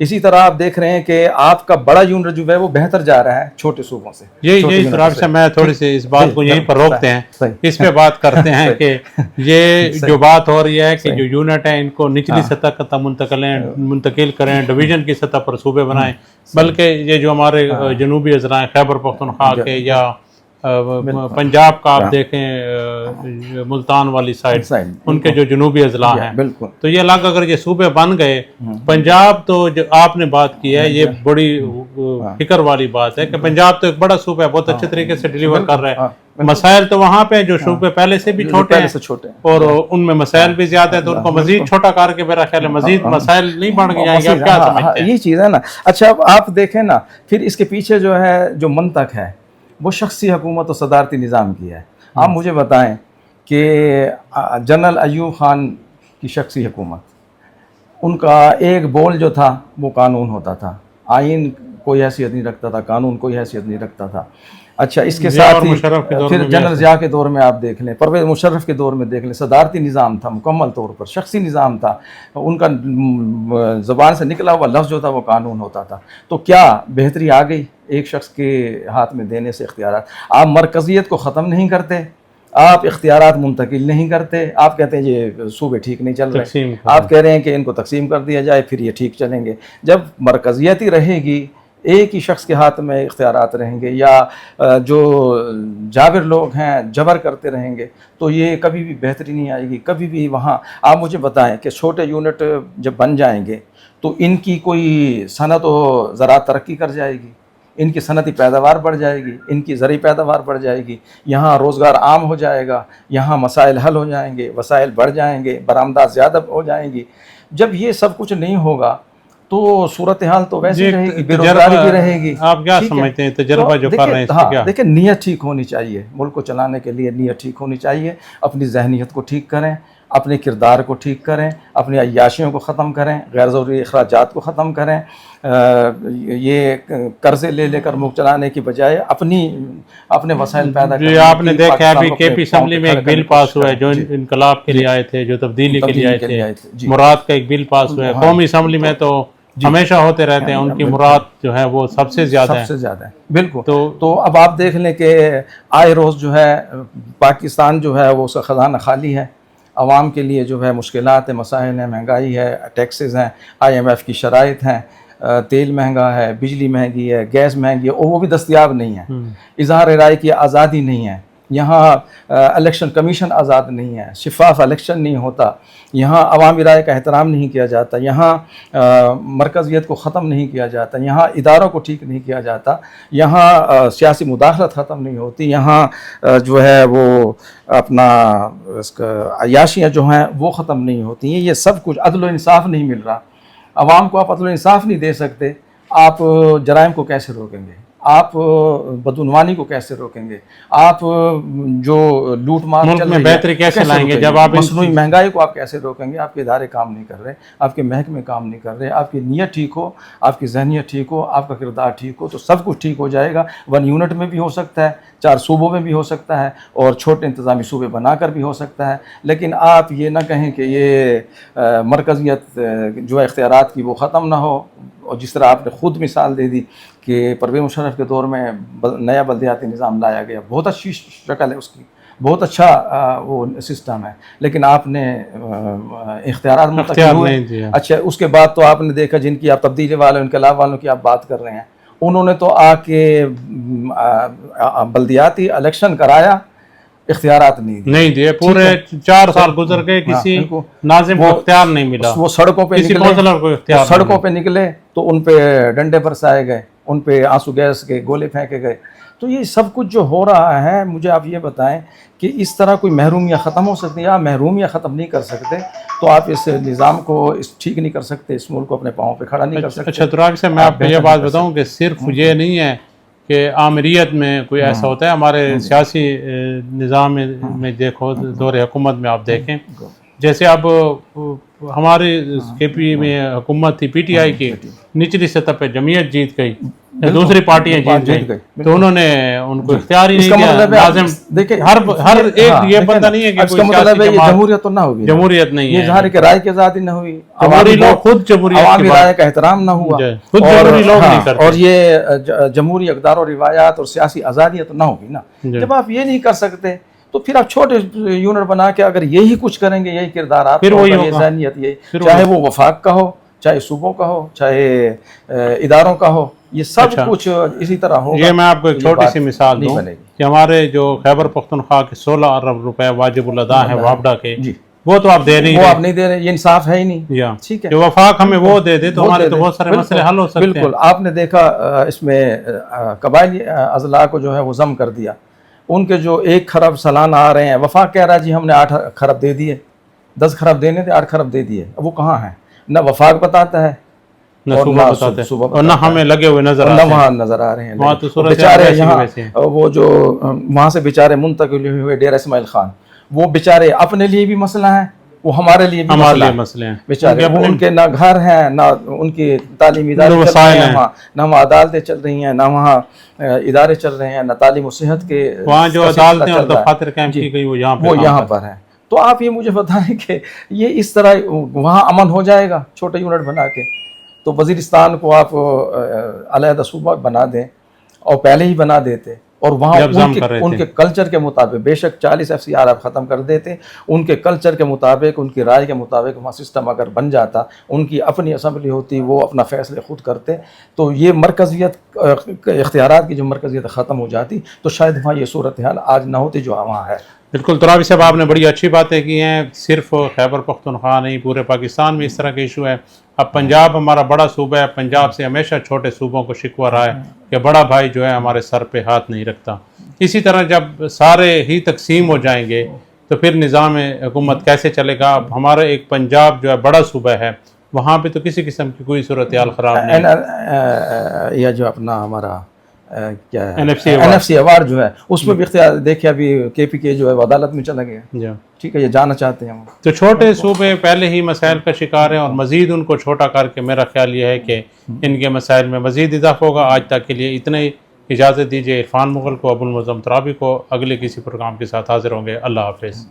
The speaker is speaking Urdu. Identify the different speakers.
Speaker 1: اسی طرح آپ دیکھ رہے ہیں کہ آپ کا بڑا یونٹ جو ہے وہ بہتر جا رہا ہے چھوٹے صوبوں سے.
Speaker 2: یہی سراب سے میں تھوڑی سی اس بات کو یہیں پر روکتے ہیں, اس پہ بات کرتے ہیں کہ یہ جو بات ہو رہی ہے کہ جو یونٹ ہیں ان کو نچلی سطح تک منتقل کریں, ڈویژن کی سطح پر صوبے بنائیں, بلکہ یہ جو ہمارے جنوبی اضلاع ہیں خیبر پختونخوا کے یا پنجاب کا آپ دیکھیں ملتان والی سائڈ, ان کے جو جنوبی اضلاع ہیں, تو یہ الگ اگر یہ صوبے بن گئے, پنجاب تو جو آپ نے بات کی ہے یہ بڑی فکر والی بات ہے کہ پنجاب تو ایک بڑا صوبہ ہے, بہت اچھے طریقے سے ڈیلیور کر رہے ہیں. مسائل تو وہاں پہ جو صوبے پہلے سے بھی چھوٹے ہیں اور ان میں مسائل بھی زیادہ ہیں, تو ان کو مزید چھوٹا کر کے میرا خیال ہے مزید مسائل نہیں بڑھ جائیں گے. آپ کیا سمجھتے ہیں؟
Speaker 1: یہ چیز ہے نا. اچھا اب آپ دیکھیں نا, پھر اس کے پیچھے جو ہے جو منطق ہے وہ شخصی حکومت و صدارتی نظام کی ہے. آپ مجھے بتائیں کہ جنرل ایوب خان کی شخصی حکومت, ان کا ایک بول جو تھا وہ قانون ہوتا تھا, آئین کوئی حیثیت نہیں رکھتا تھا, قانون کوئی حیثیت نہیں رکھتا تھا. اچھا اس کے ساتھ ہی پھر جنرل ضیاء کے دور میں آپ دیکھ لیں, پرویز مشرف کے دور میں دیکھ لیں, صدارتی نظام تھا, مکمل طور پر شخصی نظام تھا. ان کا زبان سے نکلا ہوا لفظ جو تھا وہ قانون ہوتا تھا. تو کیا بہتری آ گئی ایک شخص کے ہاتھ میں دینے سے اختیارات؟ آپ مرکزیت کو ختم نہیں کرتے, آپ اختیارات منتقل نہیں کرتے, آپ کہتے ہیں یہ صوبے ٹھیک نہیں چل رہے, آپ کہہ رہے ہیں کہ ان کو تقسیم کر دیا جائے پھر یہ ٹھیک چلیں گے. جب مرکزیت ہی رہے گی, ایک ہی شخص کے ہاتھ میں اختیارات رہیں گے, یا جو جابر لوگ ہیں جبر کرتے رہیں گے, تو یہ کبھی بھی بہتری نہیں آئے گی, کبھی بھی. وہاں آپ مجھے بتائیں کہ چھوٹے یونٹ جب بن جائیں گے تو ان کی کوئی صنعت و زراعت ترقی کر جائے گی, ان کی صنعتی پیداوار بڑھ جائے گی, ان کی زرعی پیداوار بڑھ جائے گی, یہاں روزگار عام ہو جائے گا, یہاں مسائل حل ہو جائیں گے, وسائل بڑھ جائیں گے, برآمدات زیادہ ہو جائیں گی. جب یہ سب کچھ نہیں ہوگا تو صورتحال تو ویسے رہے گی, بے روزگاری بھی رہے گی.
Speaker 2: آپ کیا سمجھتے ہیں تجربہ جو کر رہے ہیں اس کا کیا؟
Speaker 1: دیکھیں نیت ٹھیک ہونی چاہیے, ملک کو چلانے کے لیے نیت ٹھیک ہونی چاہیے. اپنی ذہنیت کو ٹھیک کریں, اپنے کردار کو ٹھیک کریں, اپنی عیاشیوں کو ختم کریں, غیر ضروری اخراجات کو ختم کریں. یہ قرضے لے لے کر ملک چلانے کی بجائے اپنے وسائل پیدا کریں.
Speaker 2: آپ نے دیکھا ابھی کے پی اسمبلی میں ایک بل پاس ہوا ہے جو انقلاب کے لیے آئے تھے, جو تبدیلی کے لیے آئے تھے, مراد کا ایک بل پاس ہوا ہے. قومی اسمبلی میں تو ہمیشہ ہوتے رہتے ہیں, ان کی مراد جو ہے وہ سب سے زیادہ
Speaker 1: ہے. بالکل. تو اب آپ دیکھ لیں کہ آئے روز جو ہے پاکستان جو ہے وہ اس کا خزانہ خالی ہے, عوام کے لیے جو ہے مشکلات ہیں, مسائل ہیں, مہنگائی ہے, ٹیکسز ہیں, IMF کی شرائط ہیں, تیل مہنگا ہے, بجلی مہنگی ہے, گیس مہنگی ہے, اور وہ بھی دستیاب نہیں ہے. اظہار رائے کی آزادی نہیں ہے, یہاں الیکشن کمیشن آزاد نہیں ہے, شفاف الیکشن نہیں ہوتا, یہاں عوامی رائے کا احترام نہیں کیا جاتا, یہاں مرکزیت کو ختم نہیں کیا جاتا, یہاں اداروں کو ٹھیک نہیں کیا جاتا, یہاں سیاسی مداخلت ختم نہیں ہوتی, یہاں جو ہے وہ اپنا اس کا عیاشیاں جو ہیں وہ ختم نہیں ہوتی ہیں. یہ سب کچھ عدل و انصاف نہیں مل رہا. عوام کو آپ عدل و انصاف نہیں دے سکتے, آپ جرائم کو کیسے روکیں گے, آپ بدعنوانی کو کیسے روکیں گے, آپ جو لوٹ مار چل رہی ہے
Speaker 2: بہتری کیسے لائیں گے, جب آپ
Speaker 1: مصنوعی مہنگائی کو آپ کیسے روکیں گے؟ آپ کے ادارے کام نہیں کر رہے, آپ کے محکمے کام نہیں کر رہے. آپ کی نیت ٹھیک ہو, آپ کی ذہنیت ٹھیک ہو, آپ کا کردار ٹھیک ہو تو سب کچھ ٹھیک ہو جائے گا. 1 یونٹ میں بھی ہو سکتا ہے, 4 صوبوں میں بھی ہو سکتا ہے, اور چھوٹے انتظامی صوبے بنا کر بھی ہو سکتا ہے. لیکن آپ یہ نہ کہیں کہ یہ مرکزیت جو اختیارات کی وہ ختم نہ ہو. اور جس طرح آپ نے خود مثال دے دی کہ پرویز مشرف کے دور میں نیا بلدیاتی نظام لایا گیا, بہت اچھی شکل ہے اس کی, بہت اچھا وہ سسٹم ہے, لیکن آپ نے اختیارات منتقل ہوئے. اچھا اس کے بعد تو آپ نے دیکھا جن کی آپ تبدیلی والوں, انقلاب والوں کی آپ بات کر رہے ہیں, انہوں نے تو آ کے بلدیاتی الیکشن کرایا, اختیارات نہیں دیے.
Speaker 2: پورے 4 سال گزر گئے, کسی ناظم کو اختیار نہیں ملا.
Speaker 1: وہ سڑکوں پہ نکلے تو ان پہ ڈنڈے برسائے گئے, ان پہ آنسو گیس کے گولے پھینکے گئے. تو یہ سب کچھ جو ہو رہا ہے, مجھے آپ یہ بتائیں کہ اس طرح کوئی محرومیاں ختم ہو سکتی ہیں؟ آپ محرومیاں ختم نہیں کر سکتے تو آپ اس نظام کو ٹھیک نہیں کر سکتے, اس ملک کو اپنے پاؤں پہ کھڑا نہیں کر سکتے.
Speaker 2: اچھا تراب سے میں آپ کو یہ بات بتاؤں کہ صرف یہ نہیں ہے کہ آمریت میں کوئی ایسا ہوتا ہے, ہمارے سیاسی نظام میں دیکھو, دور حکومت میں آپ دیکھیں, جیسے اب ہمارے کے پی میں حکومت تھی PTI کی, نچلی سطح پہ جمعیت جیت گئی, دوسری پارٹیاں جیت گئی تو انہوں نے ان کو اختیار ہی نہیں دیا. لازم دیکھیں ہر ایک یہ بندہ نہیں ہے کہ
Speaker 1: اس کا مطلب ہے یہ جمہوریت تو نہ ہوگی,
Speaker 2: جمہوریت نہیں ہے,
Speaker 1: ظاہر ہے کہ رائے کی آزادی نہ ہوئی,
Speaker 2: جمہوری لوگ خود
Speaker 1: عوامی رائے کا احترام نہ ہوا,
Speaker 2: خود جمہوری لوگ نہیں کرتے,
Speaker 1: اور یہ جمہوری اقدار و روایات اور سیاسی آزادیت تو نہ ہوگی نا. جب آپ یہ نہیں کر سکتے تو پھر آپ چھوٹے یونٹ بنا کے اگر یہی کچھ کریں گے, یہی کردارات, یہ ذہنیت, یہ چاہے وہ وفاق کا ہو, چاہے صوبوں کا ہو, چاہے اداروں کا ہو, یہ سب کچھ اسی طرح ہوگا.
Speaker 2: یہ میں آپ کو ایک چھوٹی سی مثال دوں کہ ہمارے جو خیبر پختونخوا کے 16 ارب روپے واجب الادا ہیں وابڈا کے, وہ تو آپ دے نہیں,
Speaker 1: وہ آپ نہیں دے رہے, یہ انصاف ہے ہی نہیں. ٹھیک ہے,
Speaker 2: جو وفاق ہمیں وہ دے دے تو ہمارے تو بہت سارے مسئلے حل ہو سکتے ہیں.
Speaker 1: بالکل, آپ نے دیکھا اس میں قبائلی اضلاع کو جو ہے وہ ضم کر دیا. ان کے جو 1 خرب سالانہ آ رہے ہیں, وفاق کہہ رہا ہے جی ہم نے 8 خرب دے دیے, 10 خرب دینے تھے, 8 خرب دے دیے. اب وہ کہاں ہیں؟ نہ وفاق بتاتا ہے,
Speaker 2: نہ صوبہ بتاتے ہیں, اور نہ ہمیں لگے ہوئے نظر آتے ہیں,
Speaker 1: نہ وہاں نظر آ رہے ہیں.
Speaker 2: وہاں تو
Speaker 1: بیچارے یہاں وہ جو وہاں سے بیچارے منتقل ہوئے ڈیرہ اسماعیل خان, وہ بیچارے اپنے لیے بھی مسئلہ ہیں, وہ ہمارے لیے بھی
Speaker 2: مسئلے ہیں.
Speaker 1: بیچارے وہ ان کے نہ گھر ہیں, نہ ان کی تعلیمی ادارے چل رہے ہیں وہاں, نہ وہاں عدالتیں چل رہی ہیں, نہ وہاں ادارے چل رہے ہیں, نہ تعلیم و صحت کے
Speaker 2: وہاں جو عدالتیں اور دفاتر قائم کی گئی وہ
Speaker 1: یہاں پر ہیں. تو آپ یہ مجھے بتائیں کہ یہ اس طرح وہاں امن ہو جائے گا چھوٹے یونٹ بنا کے؟ تو وزیرستان کو آپ علیحدہ صوبہ بنا دیں, اور پہلے ہی بنا دیتے, اور وہاں ان کے کلچر کے مطابق, بے شک 40 FCR آپ ختم کر دیتے, ان کے کلچر کے مطابق, ان کی رائے کے مطابق وہاں سسٹم اگر بن جاتا, ان کی اپنی اسمبلی ہوتی, وہ اپنا فیصلے خود کرتے, تو یہ مرکزیت, اختیارات کی جو مرکزیت ختم ہو جاتی, تو شاید وہاں یہ صورتحال آج نہ ہوتی جو وہاں ہے.
Speaker 2: بالکل. ترابی صاحب آپ نے بڑی اچھی باتیں کی ہیں. صرف خیبر پختونخوا نہیں, پورے پاکستان میں اس طرح کے ایشو ہے. اب پنجاب ہمارا بڑا صوبہ ہے, پنجاب سے ہمیشہ چھوٹے صوبوں کو شکوہ رہا ہے کہ بڑا بھائی جو ہے ہمارے سر پہ ہاتھ نہیں رکھتا. اسی طرح جب سارے ہی تقسیم ہو جائیں گے تو پھر نظام حکومت کیسے چلے گا؟ اب ہمارا ایک پنجاب جو ہے بڑا صوبہ ہے, وہاں پہ تو کسی قسم کی کوئی صورتحال خراب نہیں.
Speaker 1: یا جو اپنا ہمارا کیا ہے NFC ایوارڈ جو ہے, اس میں بھی اختیار دیکھیں, ابھی KPK جو ہے عدالت میں چلا گیا. ٹھیک ہے, یہ جانا چاہتے ہیں.
Speaker 2: تو چھوٹے صوبے پہلے ہی مسائل کا شکار ہیں, اور مزید ان کو چھوٹا کر کے میرا خیال یہ ہے کہ ان کے مسائل میں مزید اضافہ ہوگا. آج تک کے لیے اتنا ہی, اجازت دیجیے. عرفان مغل کو, ابو المعظم ترابی کو. اگلے کسی پروگرام کے ساتھ حاضر ہوں گے. اللہ حافظ.